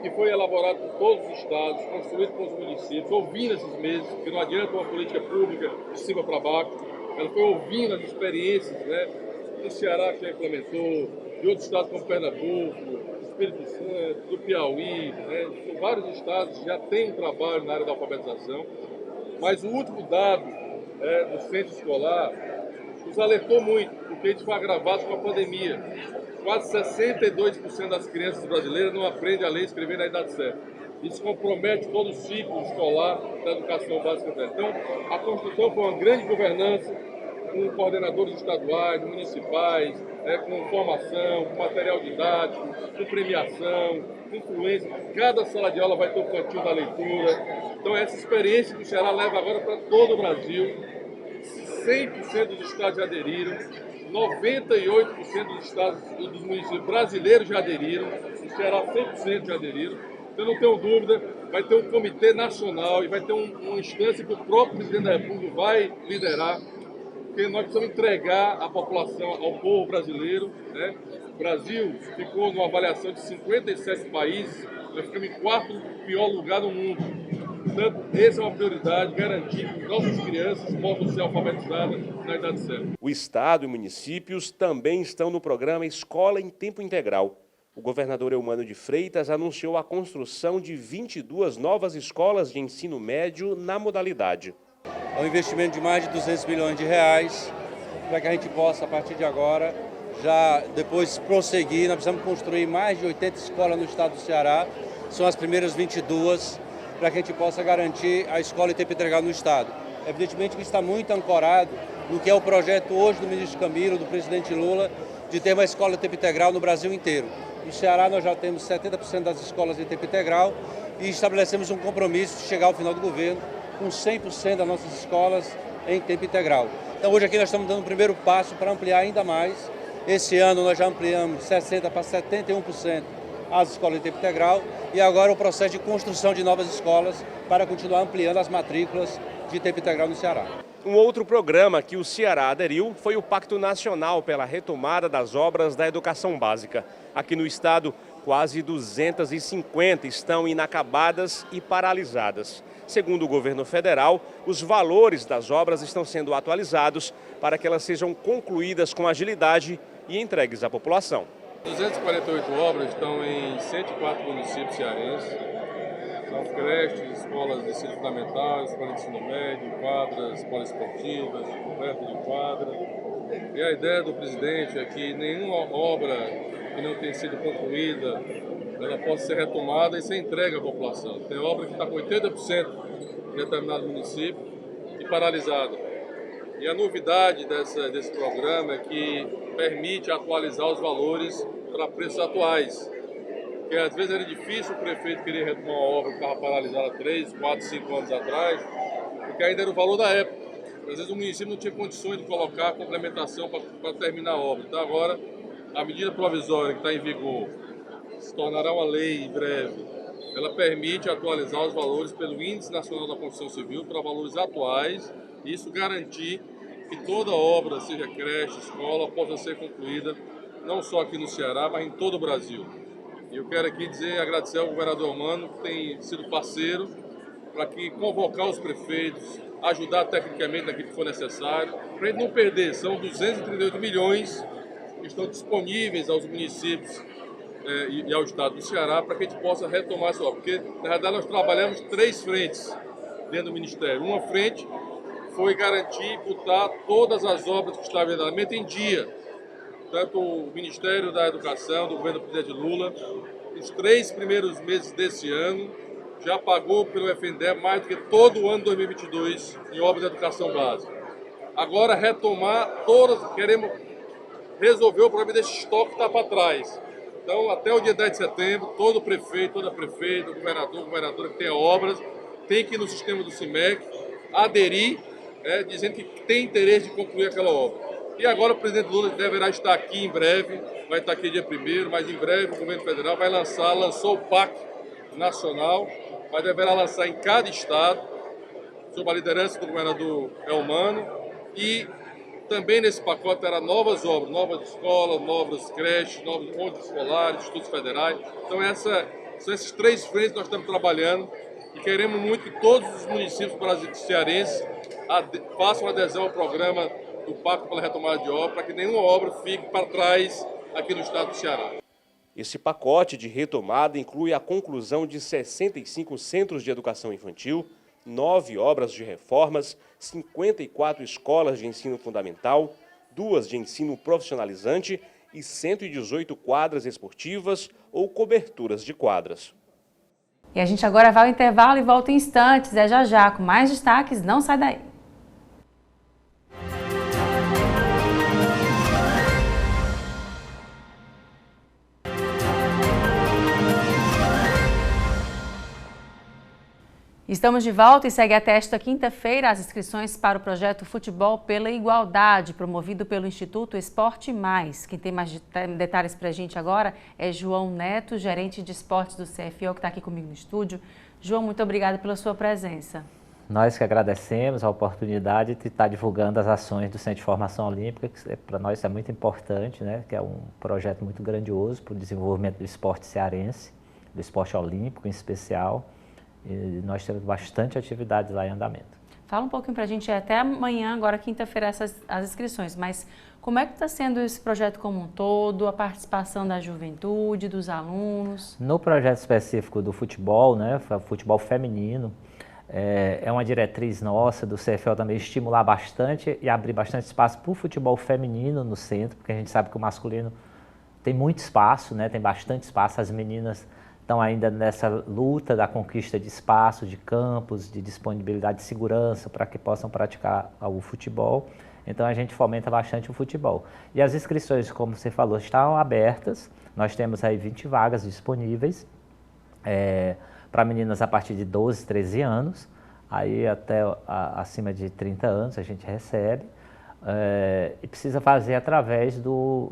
S5: que foi elaborado por todos os estados, construído com os municípios, ouvindo esses meses, porque não adianta uma política pública de cima para baixo, ela foi ouvindo as experiências, né, do Ceará que já implementou, de outros estados como Pernambuco, Espírito Santo, do Piauí, né, vários estados já têm um trabalho na área da alfabetização, mas o último dado do censo escolar nos alertou muito, porque a gente foi agravado com a pandemia. Quase 62% das crianças brasileiras não aprendem a ler e escrever na idade certa. Isso compromete todo o ciclo escolar da educação básica. Então, a construção foi uma grande governança, com coordenadores estaduais, municipais, com formação, com material didático, com premiação, com influência. Cada sala de aula vai ter um cantinho da leitura. Então, essa experiência que o Ceará leva agora para todo o Brasil. 100% dos estados já aderiram, 98% dos estados e dos municípios brasileiros já aderiram, o Ceará 100% já aderiram. Então, não tenho dúvida, vai ter um comitê nacional e vai ter uma instância que o próprio presidente da República vai liderar, porque nós precisamos entregar a população ao povo brasileiro, né? O Brasil ficou numa avaliação de 57 países, nós ficamos em 4º pior lugar no mundo. Portanto, essa é uma prioridade, garantir que nossas crianças possam ser alfabetizadas na idade certa.
S3: O estado e municípios também estão no programa Escola em Tempo Integral. O governador Eumano de Freitas anunciou a construção de 22 novas escolas de ensino médio na modalidade.
S7: É um investimento de mais de 200 milhões de reais para que a gente possa, a partir de agora, já depois prosseguir. Nós precisamos construir mais de 80 escolas no estado do Ceará, são as primeiras 22, para que a gente possa garantir a escola em tempo integral no estado. Evidentemente que está muito ancorado no que é o projeto hoje do ministro Camilo, do presidente Lula, de ter uma escola em tempo integral no Brasil inteiro. No Ceará nós já temos 70% das escolas em tempo integral e estabelecemos um compromisso de chegar ao final do governo com 100% das nossas escolas em tempo integral. Então hoje aqui nós estamos dando o primeiro passo para ampliar ainda mais. Esse ano nós já ampliamos de 60% para 71% as escolas em tempo integral e agora o processo de construção de novas escolas para continuar ampliando as matrículas de tempo integral no Ceará.
S3: Um outro programa que o Ceará aderiu foi o Pacto Nacional pela retomada das obras da educação básica. Aqui no estado, quase 250 estão inacabadas e paralisadas. Segundo o governo federal, os valores das obras estão sendo atualizados para que elas sejam concluídas com agilidade e entregues à população.
S5: 248 obras estão em 104 municípios cearenses. São creches, escolas de ensino fundamental, escolas de ensino médio, quadras poliesportivas, coberta de quadra. E a ideia do presidente é que nenhuma obra que não tenha sido concluída, ela possa ser retomada e ser entregue à população. Tem obra que está com 80% em determinado município e paralisada. E a novidade desse programa é que permite atualizar os valores para preços atuais. Porque às vezes era difícil o prefeito querer retomar uma obra que estava paralisada há 3, 4, 5 anos atrás, porque ainda era o valor da época. Às vezes o município não tinha condições de colocar a complementação para terminar a obra. Então agora, a medida provisória que está em vigor, se tornará uma lei em breve, ela permite atualizar os valores pelo Índice Nacional da Construção Civil para valores atuais e isso garantir que toda obra, seja creche, escola, possa ser concluída, não só aqui no Ceará, mas em todo o Brasil. E eu quero aqui agradecer ao governador Eumano, que tem sido parceiro, para que convocar os prefeitos, ajudar tecnicamente naquilo que for necessário, para a gente não perder. São 238 milhões que estão disponíveis aos municípios e ao estado do Ceará para que a gente possa retomar essa obra. Porque, na verdade, nós trabalhamos 3 frentes dentro do Ministério. Uma frente foi garantir e botar todas as obras que estavam em andamento em dia. Tanto o Ministério da Educação, do governo do presidente Lula, os 3 primeiros meses desse ano, já pagou pelo FNDE mais do que todo o ano de 2022 em obras de educação básica. Agora, retomar todas, queremos resolver o problema desse estoque que está para trás. Então, até o dia 10 de setembro, todo prefeito, toda prefeita, governadora que tenha obras, tem que ir no sistema do CIMEC, aderir, dizendo que tem interesse de concluir aquela obra. E agora o presidente Lula deverá estar aqui em breve, vai estar aqui dia 1º, mas em breve o governo federal vai lançou o PAC nacional, mas deverá lançar em cada estado, sob a liderança do governador Elmano, e também nesse pacote terá novas obras, novas escolas, novas creches, novos ônibus escolares, institutos federais. Então são esses 3 frentes que nós estamos trabalhando e queremos muito que todos os municípios cearenses façam adesão ao programa do Pacto pela Retomada de Obra, para que nenhuma obra fique para trás aqui no estado do Ceará.
S3: Esse pacote de retomada inclui a conclusão de 65 centros de educação infantil, 9 obras de reformas, 54 escolas de ensino fundamental, 2 de ensino profissionalizante e 118 quadras esportivas ou coberturas de quadras.
S1: E a gente agora vai ao intervalo e volta em instantes. Já já, com mais destaques, não sai daí. Estamos de volta e segue até esta quinta-feira as inscrições para o projeto Futebol pela Igualdade, promovido pelo Instituto Esporte Mais. Quem tem mais detalhes para a gente agora é João Neto, gerente de esportes do CFO, que está aqui comigo no estúdio. João, muito obrigada pela sua presença.
S8: Nós que agradecemos a oportunidade de estar divulgando as ações do Centro de Formação Olímpica, que para nós é muito importante, né? Que é um projeto muito grandioso para o desenvolvimento do esporte cearense, do esporte olímpico em especial. E nós temos bastante atividade lá em andamento.
S1: Fala um pouquinho para a gente, até amanhã, agora quinta-feira, as inscrições, mas como é que está sendo esse projeto como um todo, a participação da juventude, dos alunos?
S8: No projeto específico do futebol, né, futebol feminino, é uma diretriz nossa do CFO também estimular bastante e abrir bastante espaço para o futebol feminino no centro, porque a gente sabe que o masculino tem muito espaço, né, tem bastante espaço, as meninas estão ainda nessa luta da conquista de espaço, de campos, de disponibilidade de segurança para que possam praticar o futebol. Então a gente fomenta bastante o futebol. E as inscrições, como você falou, estão abertas. Nós temos aí 20 vagas disponíveis para meninas a partir de 12, 13 anos, aí até acima de 30 anos a gente recebe. E precisa fazer através do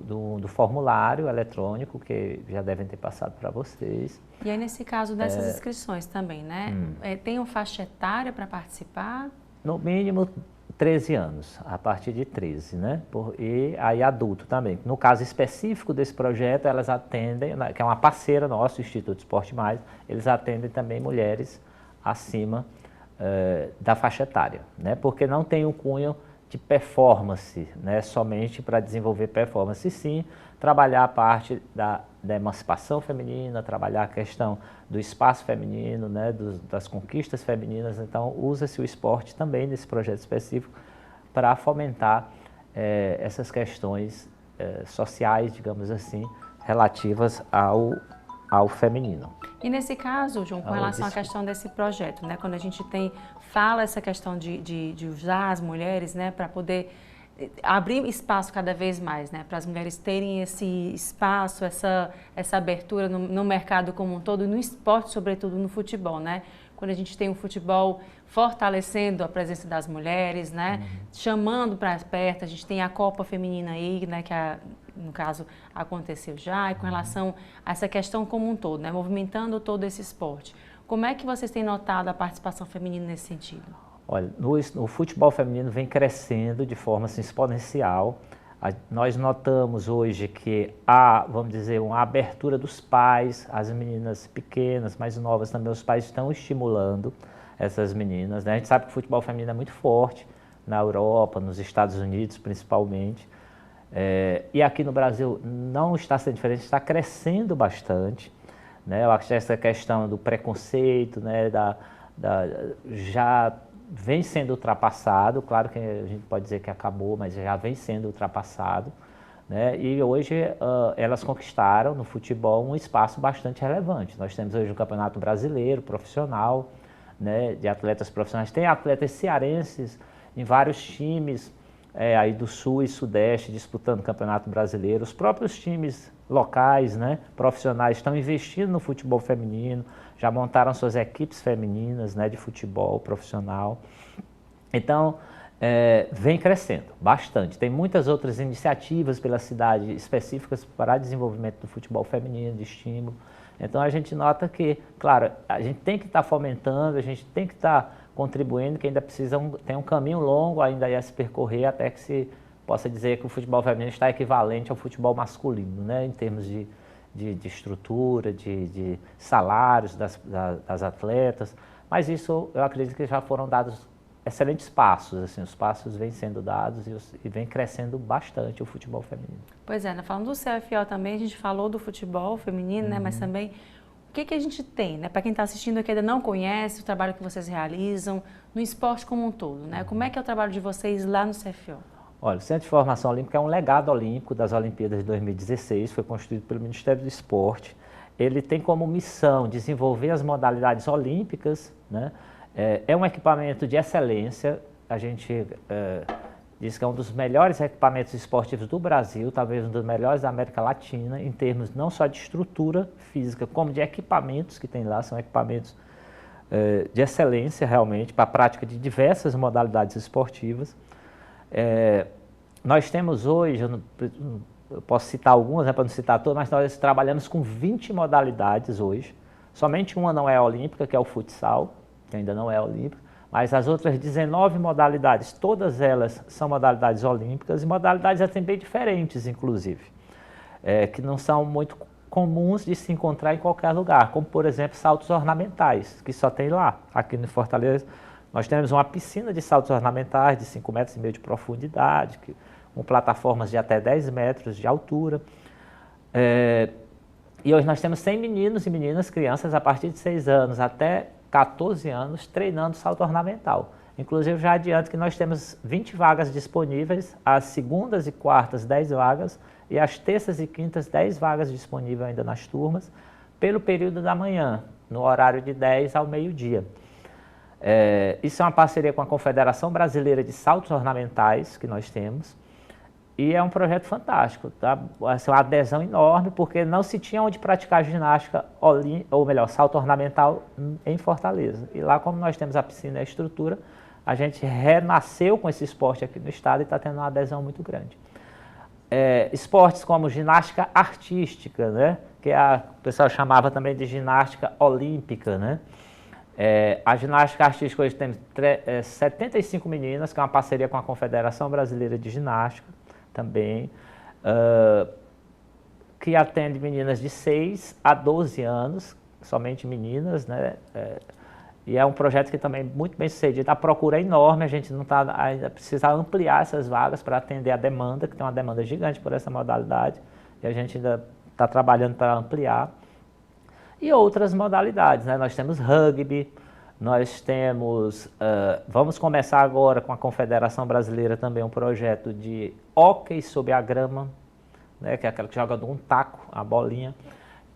S8: formulário eletrônico, que já devem ter passado para vocês.
S1: E aí, nesse caso dessas inscrições também, né? Tem uma faixa etária para participar?
S8: No mínimo 13 anos, a partir de 13, né? E aí adulto também. No caso específico desse projeto, elas atendem, que é uma parceira nossa, o Instituto Esporte Mais, eles atendem também mulheres acima da faixa etária, né? Porque não tem um cunho de performance, né, somente para desenvolver performance, e sim trabalhar a parte da emancipação feminina, trabalhar a questão do espaço feminino, né, das conquistas femininas. Então usa-se o esporte também nesse projeto específico para fomentar essas questões sociais, digamos assim, relativas ao feminino.
S1: E nesse caso, João, com relação à questão desse projeto, né, quando a gente fala essa questão de usar as mulheres, né, para poder abrir espaço cada vez mais, né, para as mulheres terem esse espaço, essa abertura no mercado como um todo, e no esporte, sobretudo no futebol, né? Quando a gente tem o futebol fortalecendo a presença das mulheres, né, chamando para perto, a gente tem a Copa Feminina aí, né, que no caso aconteceu já, e com relação a essa questão como um todo, né, movimentando todo esse esporte. Como é que vocês têm notado a participação feminina nesse sentido?
S8: Olha, o futebol feminino vem crescendo de forma assim, exponencial. Nós notamos hoje que há, vamos dizer, uma abertura dos pais, as meninas pequenas, mais novas também, os pais estão estimulando essas meninas, né? A gente sabe que o futebol feminino é muito forte na Europa, nos Estados Unidos principalmente, e aqui no Brasil não está sendo diferente, está crescendo bastante, né? Eu acho que essa questão do preconceito, né, já vem sendo ultrapassado, claro que a gente pode dizer que acabou, mas já vem sendo ultrapassado, né? E hoje elas conquistaram no futebol um espaço bastante relevante. Nós temos hoje o Campeonato Brasileiro profissional, né, de atletas profissionais, tem atletas cearenses em vários times aí do Sul e Sudeste disputando o Campeonato Brasileiro, os próprios times locais, né, profissionais estão investindo no futebol feminino, já montaram suas equipes femininas, né, de futebol profissional. Então, vem crescendo bastante. Tem muitas outras iniciativas pela cidade específicas para desenvolvimento do futebol feminino, de estímulo. Então, a gente nota que, claro, a gente tem que estar fomentando, a gente tem que estar contribuindo, que ainda tem um caminho longo ainda a se percorrer até que se possa dizer que o futebol feminino está equivalente ao futebol masculino, né, em termos de estrutura, de salários das atletas, mas isso eu acredito que já foram dados excelentes passos, assim, os passos vêm sendo dados e vem crescendo bastante o futebol feminino.
S1: Pois é, né, falando do CFO também, a gente falou do futebol feminino, né, mas também o que a gente tem, né, para quem está assistindo aqui ainda não conhece o trabalho que vocês realizam no esporte como um todo, né, como é que é o trabalho de vocês lá no CFO?
S8: Olha, o Centro de Formação Olímpica é um legado olímpico das Olimpíadas de 2016, foi construído pelo Ministério do Esporte. Ele tem como missão desenvolver as modalidades olímpicas, né? É um equipamento de excelência, a gente diz que é um dos melhores equipamentos esportivos do Brasil, talvez um dos melhores da América Latina, em termos não só de estrutura física, como de equipamentos que tem lá, são equipamentos de excelência realmente, para a prática de diversas modalidades esportivas. Nós temos hoje, eu posso citar algumas, né, para não citar todas, mas nós trabalhamos com 20 modalidades hoje. Somente uma não é olímpica, que é o futsal, que ainda não é olímpica, mas as outras 19 modalidades, todas elas são modalidades olímpicas e modalidades até bem diferentes, inclusive, que não são muito comuns de se encontrar em qualquer lugar, como, por exemplo, saltos ornamentais, que só tem lá, aqui no Fortaleza. Nós temos uma piscina de saltos ornamentais de 5,5 metros de profundidade, com plataformas de até 10 metros de altura. E hoje nós temos 100 meninos e meninas, crianças a partir de 6 anos até 14 anos, treinando salto ornamental. Inclusive, já adianto que nós temos 20 vagas disponíveis, às segundas e quartas 10 vagas, e às terças e quintas 10 vagas disponíveis ainda nas turmas, pelo período da manhã, no horário de 10 ao meio-dia. Isso é uma parceria com a Confederação Brasileira de Saltos Ornamentais, que nós temos, e é um projeto fantástico, tá? É uma adesão enorme, porque não se tinha onde praticar ginástica, ou melhor, salto ornamental em Fortaleza. E lá, como nós temos a piscina e a estrutura, a gente renasceu com esse esporte aqui no estado e está tendo uma adesão muito grande. Esportes como ginástica artística, né? Que o pessoal chamava também de ginástica olímpica, né? A ginástica artística hoje tem 75 meninas, que é uma parceria com a Confederação Brasileira de Ginástica também, que atende meninas de 6 a 12 anos, somente meninas, né? E é um projeto que também é muito bem sucedido. A procura é enorme, a gente não ainda precisa ampliar essas vagas para atender a demanda, que tem uma demanda gigante por essa modalidade, e a gente ainda está trabalhando para ampliar. E outras modalidades, né? Nós temos rugby, nós temos, vamos começar agora com a Confederação Brasileira também um projeto de hóquei sobre a grama, né? Que é aquela que joga num taco, a bolinha,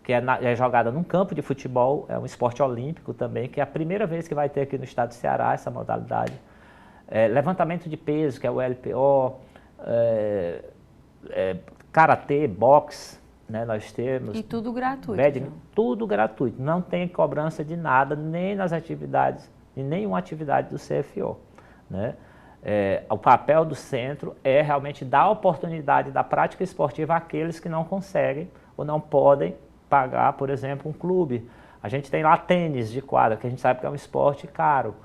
S8: que é jogada num campo de futebol, é um esporte olímpico também, que é a primeira vez que vai ter aqui no estado do Ceará essa modalidade. Levantamento de peso, que é o LPO, karatê, boxe, né, nós temos.
S1: E tudo gratuito.
S8: Tudo gratuito, não tem cobrança de nada, nem nas atividades, em nenhuma atividade do CFO. Né? O papel do centro é realmente dar oportunidade da prática esportiva àqueles que não conseguem ou não podem pagar, por exemplo, um clube. A gente tem lá tênis de quadra, que a gente sabe que é um esporte caro,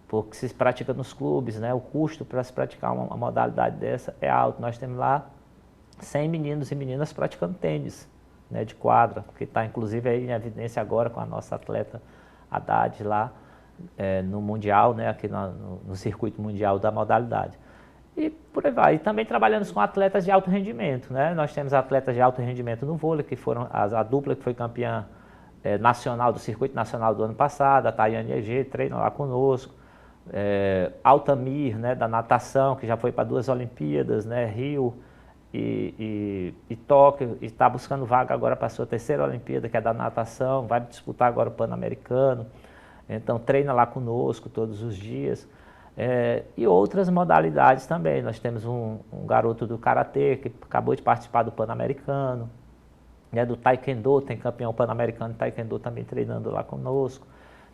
S8: porque se pratica nos clubes, né? O custo para se praticar uma modalidade dessa é alto. Nós temos lá 100 meninos e meninas praticando tênis, né, de quadra, que está inclusive aí em evidência agora com a nossa atleta Haddad lá no Mundial, né, aqui no circuito mundial da modalidade. E por aí vai. E também trabalhamos com atletas de alto rendimento, né? Nós temos atletas de alto rendimento no vôlei, que foram a dupla que foi campeã nacional do circuito nacional do ano passado, a Tayane EG, treina lá conosco. Altamir, né, da natação, que já foi para 2 Olimpíadas, né, Rio e Tóquio, e está buscando vaga agora para a sua 3ª Olimpíada, que é da natação, vai disputar agora o Pan-Americano. Então treina lá conosco todos os dias. E outras modalidades também. Nós temos um garoto do Karatê que acabou de participar do Pan-Americano, né, do Taekwondo, tem campeão Pan-Americano de Taekwondo também treinando lá conosco.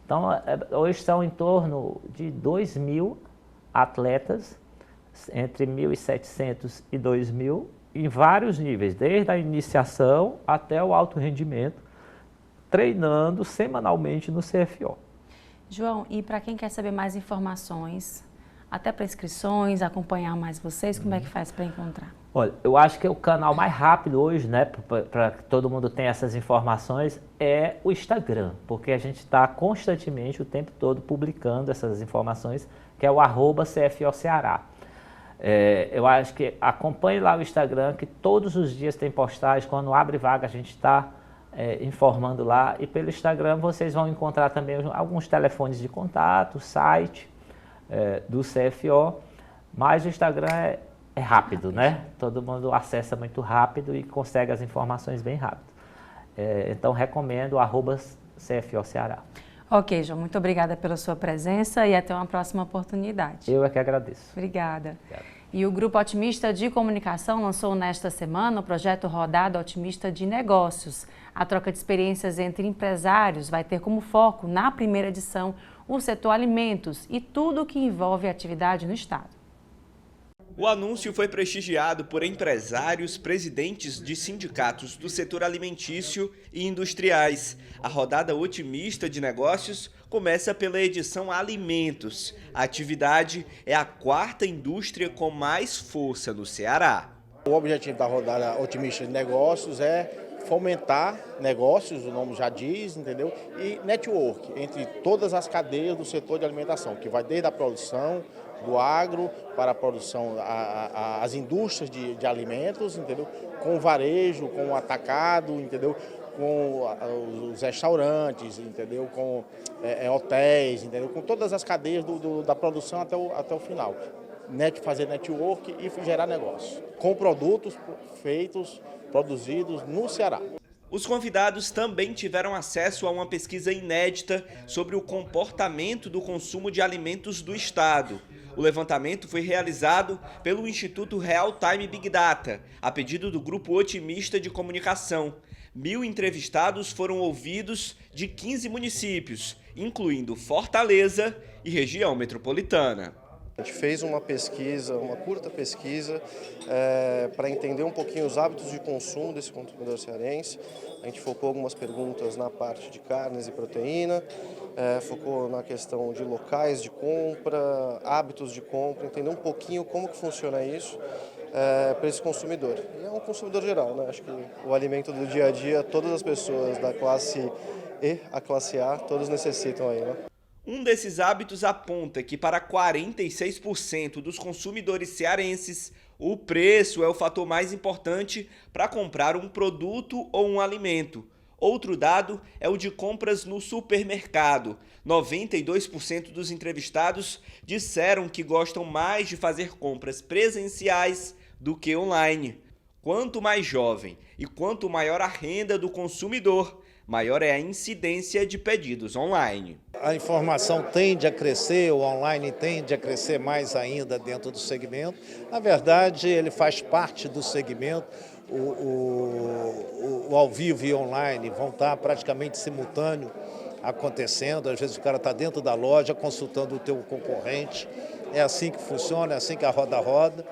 S8: Então, hoje são em torno de 2.000 atletas, entre 1.700 e 2.000, em vários níveis, desde a iniciação até o alto rendimento, treinando semanalmente no CFO.
S1: João, e para quem quer saber mais informações, até para inscrições, acompanhar mais vocês, como é que faz para encontrar?
S8: Olha, eu acho que o canal mais rápido hoje, né, para que todo mundo tenha essas informações, é o Instagram, porque a gente está constantemente, o tempo todo, publicando essas informações, que é o @CFO Ceará. Eu acho que acompanhe lá o Instagram, que todos os dias tem postagem, quando abre vaga a gente está informando lá, e pelo Instagram vocês vão encontrar também alguns telefones de contato, site do CFO, mas o Instagram é rápido, né? Todo mundo acessa muito rápido e consegue as informações bem rápido. Então recomendo o @CFO Ceará.
S1: Ok, João, muito obrigada pela sua presença e até uma próxima oportunidade.
S8: Eu é que agradeço.
S1: Obrigada.
S8: Obrigado.
S1: E o Grupo Otimista de Comunicação lançou nesta semana o projeto Rodada Otimista de Negócios. A troca de experiências entre empresários vai ter como foco, na primeira edição, o setor alimentos e tudo o que envolve atividade no estado.
S9: O anúncio foi prestigiado por empresários, presidentes de sindicatos do setor alimentício e industriais. A Rodada Otimista de Negócios começa pela edição Alimentos. A atividade é a 4ª indústria com mais força no Ceará.
S10: O objetivo da Rodada Otimista de Negócios é fomentar negócios, o nome já diz, entendeu? E network entre todas as cadeias do setor de alimentação, que vai desde a produção, do agro para a produção, as indústrias de alimentos, entendeu? Com o varejo, com o atacado, entendeu? Com os restaurantes, entendeu? Com hotéis, entendeu? Com todas as cadeias da produção até o final. Fazer network e gerar negócio. Com produtos produzidos no Ceará.
S9: Os convidados também tiveram acesso a uma pesquisa inédita sobre o comportamento do consumo de alimentos do estado. O levantamento foi realizado pelo Instituto Real Time Big Data, a pedido do Grupo Otimista de Comunicação. 1.000 entrevistados foram ouvidos de 15 municípios, incluindo Fortaleza e região metropolitana.
S11: A gente fez uma pesquisa, uma curta pesquisa, para entender um pouquinho os hábitos de consumo desse consumidor cearense. A gente focou algumas perguntas na parte de carnes e proteína, focou na questão de locais de compra, hábitos de compra, entender um pouquinho como que funciona isso para esse consumidor. E é um consumidor geral, né? Acho que o alimento do dia a dia, todas as pessoas da classe E à classe A, todos necessitam aí, né?
S9: Um desses hábitos aponta que para 46% dos consumidores cearenses, o preço é o fator mais importante para comprar um produto ou um alimento. Outro dado é o de compras no supermercado. 92% dos entrevistados disseram que gostam mais de fazer compras presenciais do que online. Quanto mais jovem e quanto maior a renda do consumidor, maior é a incidência de pedidos online.
S12: A informação tende a crescer, o online tende a crescer mais ainda dentro do segmento. Na verdade, ele faz parte do segmento. O ao vivo e online vão estar praticamente simultâneo acontecendo. Às vezes o cara está dentro da loja consultando o teu concorrente. É assim que funciona, é assim que a roda roda.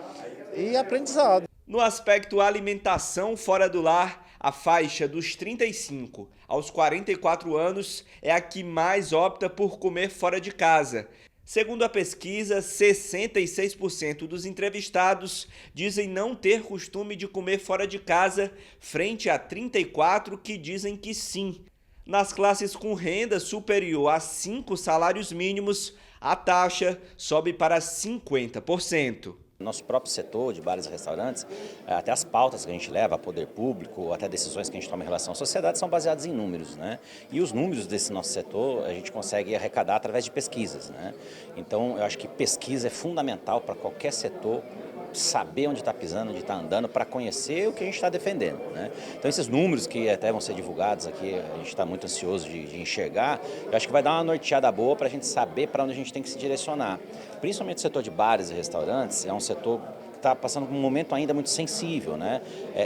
S12: E aprendizado.
S9: No aspecto alimentação fora do lar, a faixa dos 35 aos 44 anos é a que mais opta por comer fora de casa. Segundo a pesquisa, 66% dos entrevistados dizem não ter costume de comer fora de casa, frente a 34% que dizem que sim. Nas classes com renda superior a 5 salários mínimos, a taxa sobe para 50%.
S13: Nosso próprio setor de bares e restaurantes, até as pautas que a gente leva a poder público, até decisões que a gente toma em relação à sociedade são baseadas em números, né? E os números desse nosso setor a gente consegue arrecadar através de pesquisas, né? Então eu acho que pesquisa é fundamental para qualquer setor saber onde está pisando, onde está andando, para conhecer o que a gente está defendendo, né? Então esses números que até vão ser divulgados aqui, a gente está muito ansioso de enxergar, eu acho que vai dar uma norteada boa para a gente saber para onde a gente tem que se direcionar. Principalmente o setor de bares e restaurantes é um setor que está passando por um momento ainda muito sensível, né?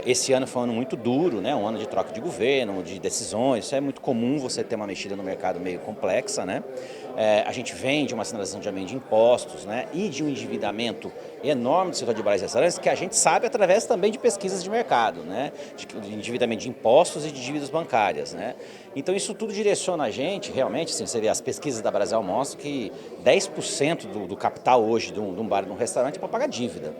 S13: Esse ano foi um ano muito duro, né? Um ano de troca de governo, de decisões, isso é muito comum você ter uma mexida no mercado meio complexa, né? A gente vem de uma sinalização de aumento de impostos, né? E de um endividamento enorme do setor de bares e restaurantes, que a gente sabe através também de pesquisas de mercado, né? De endividamento de impostos e de dívidas bancárias, né? Então isso tudo direciona a gente, realmente, assim, você vê, as pesquisas da Brasel mostram que 10% do capital hoje de um bar e de um restaurante é para pagar dívida.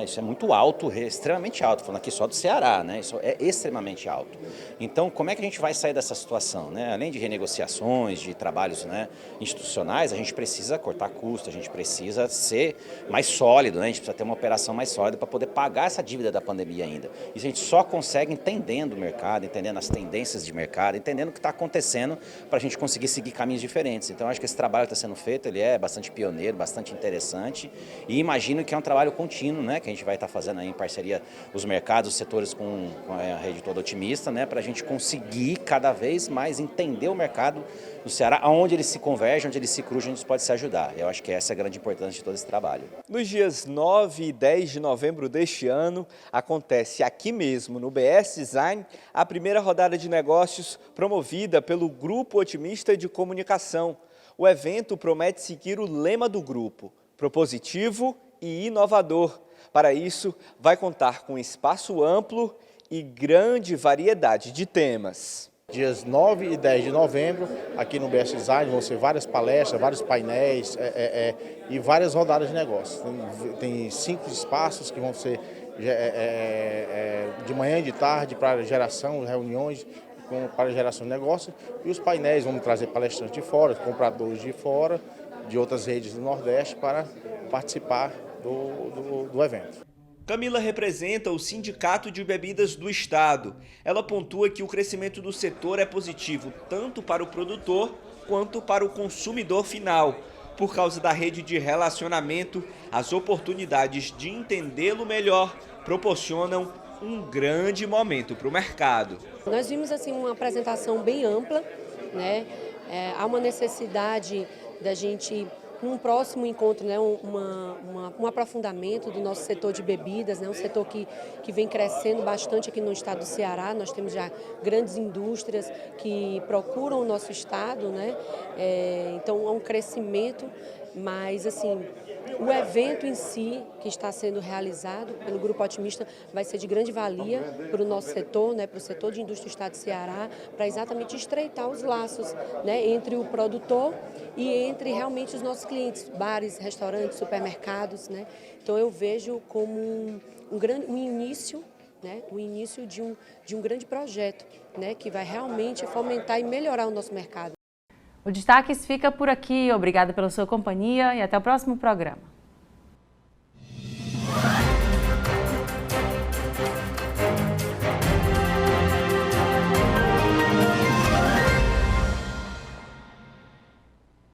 S13: Isso é muito alto, extremamente alto, falando aqui só do Ceará, né? Isso é extremamente alto. Então, como é que a gente vai sair dessa situação, né? Além de renegociações, de trabalhos, né, institucionais, a gente precisa cortar custos, a gente precisa ser mais sólido, né? A gente precisa ter uma operação mais sólida para poder pagar essa dívida da pandemia ainda. Isso a gente só consegue entendendo o mercado, entendendo as tendências de mercado, entendendo o que está acontecendo para a gente conseguir seguir caminhos diferentes. Então, acho que esse trabalho que está sendo feito, ele é bastante pioneiro, bastante interessante e imagino que é um trabalho contínuo, né? Que a gente vai estar fazendo aí em parceria os mercados, os setores com a rede toda otimista, né, para a gente conseguir cada vez mais entender o mercado do Ceará, onde ele se converge, onde ele se cruza, onde isso pode se ajudar. Eu acho que essa é a grande importância de todo esse trabalho.
S9: Nos dias 9 e 10 de novembro deste ano, acontece aqui mesmo, no BS Design, a primeira rodada de negócios promovida pelo Grupo Otimista de Comunicação. O evento promete seguir o lema do grupo, propositivo e inovador. Para isso, vai contar com espaço amplo e grande variedade de temas.
S10: Dias 9 e 10 de novembro, aqui no BS Design, vão ser várias palestras, vários painéis e várias rodadas de negócios. Tem 5 espaços que vão ser de manhã e de tarde para geração, reuniões para geração de negócios. E os painéis vão trazer palestrantes de fora, compradores de fora, de outras redes do Nordeste, para participar do evento.
S9: Camila representa o Sindicato de Bebidas do Estado. Ela pontua que o crescimento do setor é positivo tanto para o produtor quanto para o consumidor final. Por causa da rede de relacionamento, as oportunidades de entendê-lo melhor proporcionam um grande momento para o mercado.
S14: Nós vimos assim uma apresentação bem ampla, né? Há uma necessidade da gente, num próximo encontro, né, um aprofundamento do nosso setor de bebidas, né, um setor que vem crescendo bastante aqui no estado do Ceará. Nós temos já grandes indústrias que procuram o nosso estado, né? Então é um crescimento, mas assim, o evento em si, que está sendo realizado pelo Grupo Otimista, vai ser de grande valia para o nosso setor, né, para o setor de indústria do estado do Ceará, para exatamente estreitar os laços, né, entre o produtor e entre realmente os nossos clientes, bares, restaurantes, supermercados, né? Então eu vejo como um início, né, o início de um grande projeto, né, que vai realmente fomentar e melhorar o nosso mercado.
S1: O Destaques fica por aqui. Obrigada pela sua companhia e até o próximo programa.